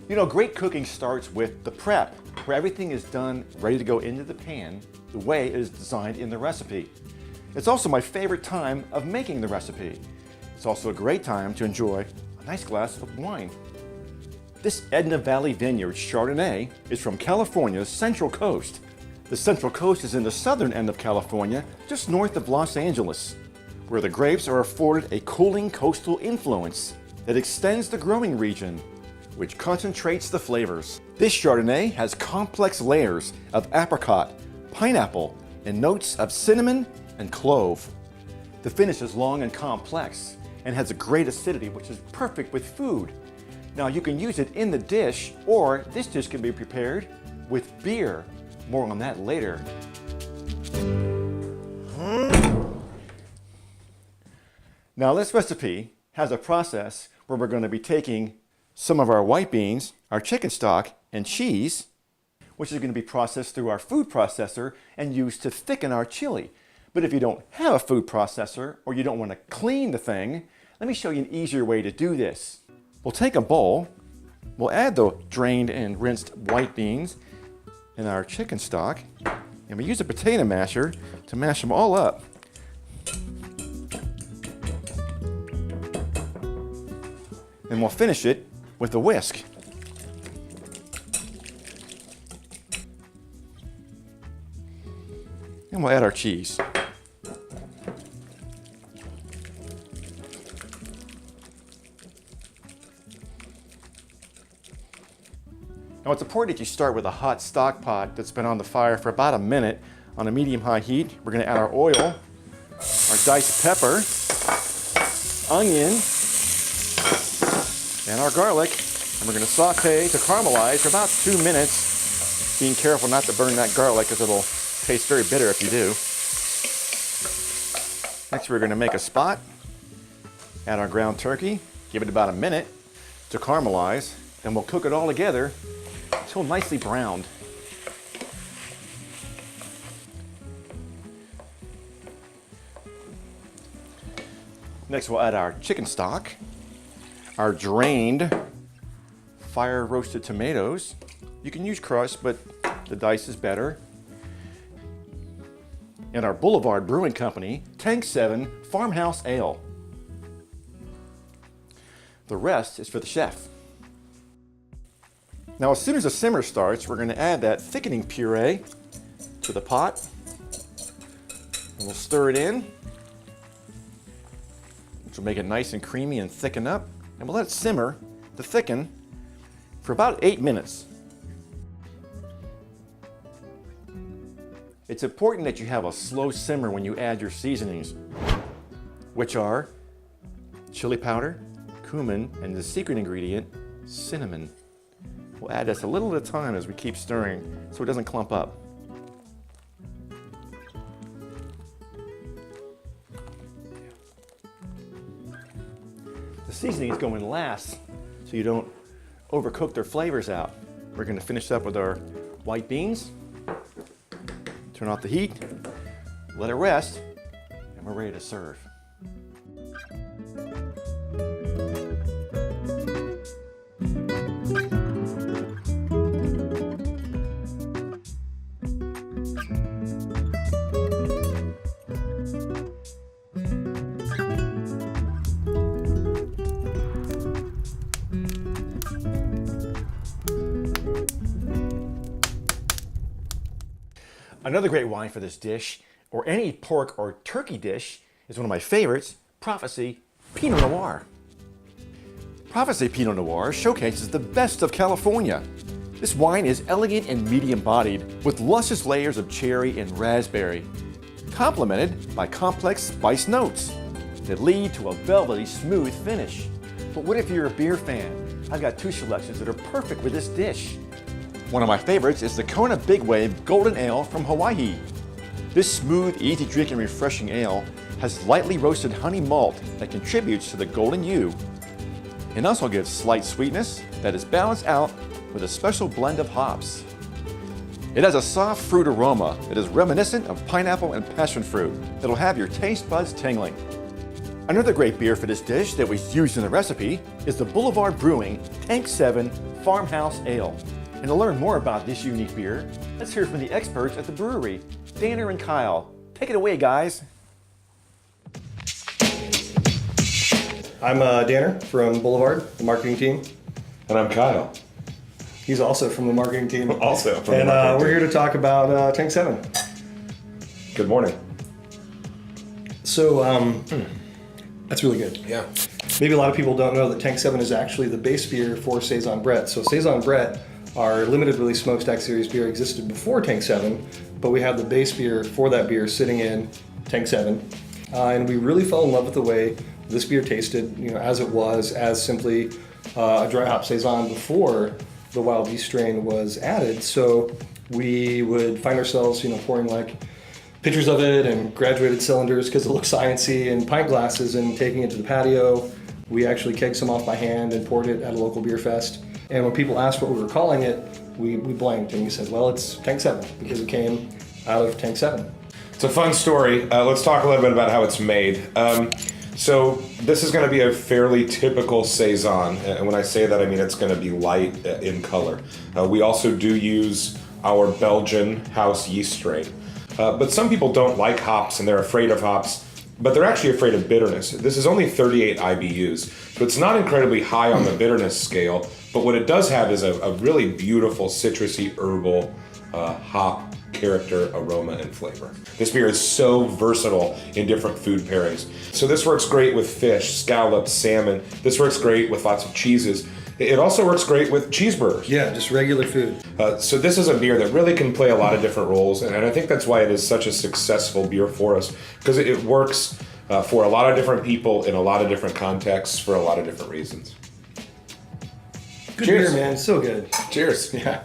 You know, great cooking starts with the prep, where everything is done ready to go into the pan the way it is designed in the recipe. It's also my favorite time of making the recipe. It's also a great time to enjoy a nice glass of wine. This Edna Valley Vineyard Chardonnay is from California's Central Coast. The Central Coast is in the southern end of California, just north of Los Angeles, where the grapes are afforded a cooling coastal influence that extends the growing region, which concentrates the flavors. This Chardonnay has complex layers of apricot, pineapple, and notes of cinnamon and clove. The finish is long and complex and has a great acidity, which is perfect with food. Now you can use it in the dish, or this dish can be prepared with beer. More on that later. Now this recipe has a process where we're going to be taking some of our white beans, our chicken stock, and cheese, which is going to be processed through our food processor and used to thicken our chili. But if you don't have a food processor or you don't want to clean the thing, let me show you an easier way to do this. We'll take a bowl, we'll add the drained and rinsed white beans and our chicken stock, and we use a potato masher to mash them all up. And we'll finish it with a whisk. And we'll add our cheese. Now it's important that you start with a hot stock pot that's been on the fire for about a minute on a medium-high heat. We're going to add our oil, our diced pepper, onion, and our garlic, and we're going to saute to caramelize for about 2 minutes, being careful not to burn that garlic because it'll taste very bitter if you do. Next we're going to make a spot, add our ground turkey, give it about a minute to caramelize, and we'll cook it all together until nicely browned. Next we'll add our chicken stock, our drained fire roasted tomatoes. You can use crushed, but the dice is better. And our Boulevard Brewing Company Tank 7 Farmhouse Ale. The rest is for the chef. Now as soon as the simmer starts, we're going to add that thickening puree to the pot. And we'll stir it in, which will make it nice and creamy and thicken up. And we'll let it simmer to thicken for about 8 minutes. It's important that you have a slow simmer when you add your seasonings, which are chili powder, cumin, and the secret ingredient, cinnamon. We'll add this a little at a time as we keep stirring so it doesn't clump up. The seasonings go in last so you don't overcook their flavors out. We're going to finish up with our white beans. Turn off the heat, let it rest, and we're ready to serve. Another great wine for this dish, or any pork or turkey dish, is one of my favorites, Prophecy Pinot Noir. Prophecy Pinot Noir showcases the best of California. This wine is elegant and medium-bodied, with luscious layers of cherry and raspberry, complemented by complex spice notes that lead to a velvety, smooth finish. But what if you're a beer fan? I've got 2 selections that are perfect with this dish. One of my favorites is the Kona Big Wave Golden Ale from Hawaii. This smooth, easy drink and refreshing ale has lightly roasted honey malt that contributes to the golden hue and also gives slight sweetness that is balanced out with a special blend of hops. It has a soft fruit aroma that is reminiscent of pineapple and passion fruit that'll have your taste buds tingling. Another great beer for this dish that we used in the recipe is the Boulevard Brewing Tank 7 Farmhouse Ale. And to learn more about this unique beer, let's hear from the experts at the brewery, Danner and Kyle. Take it away, guys. I'm Danner from Boulevard, the marketing team. And I'm Kyle. He's also from the marketing team. Also from and the marketing we're team. here to talk about Tank 7. Good morning. So, that's really good. Yeah. Maybe a lot of people don't know that Tank 7 is actually the base beer for Saison Brett. So Saison Brett, our limited release smokestack series beer, existed before Tank 7, but we have the base beer for that beer sitting in Tank 7. And we really fell in love with the way this beer tasted, as it was, as simply a dry hop Saison before the wild yeast strain was added. So we would find ourselves, pouring like pictures of it and graduated cylinders because it looked sciencey and pint glasses and taking it to the patio. We actually kegged some off by hand and poured it at a local beer fest. And when people asked what we were calling it, we blanked and we said, well, it's Tank 7 because it came out of Tank 7. It's a fun story. Let's talk a little bit about how it's made. So this is going to be a fairly typical Saison. And when I say that, I mean it's going to be light in color. We also do use our Belgian house yeast strain. But some people don't like hops and they're afraid of hops, but they're actually afraid of bitterness. This is only 38 IBUs, so it's not incredibly high on the bitterness scale, but what it does have is a really beautiful citrusy herbal hop character, aroma, and flavor. This beer is so versatile in different food pairings. So this works great with fish, scallops, salmon. This works great with lots of cheeses. It also works great with cheeseburgers. Yeah, just regular food. So this is a beer that really can play a lot of different roles, and I think that's why it is such a successful beer for us, because it works for a lot of different people in a lot of different contexts for a lot of different reasons. Good Cheers. beer, man. So good. Cheers. Yeah.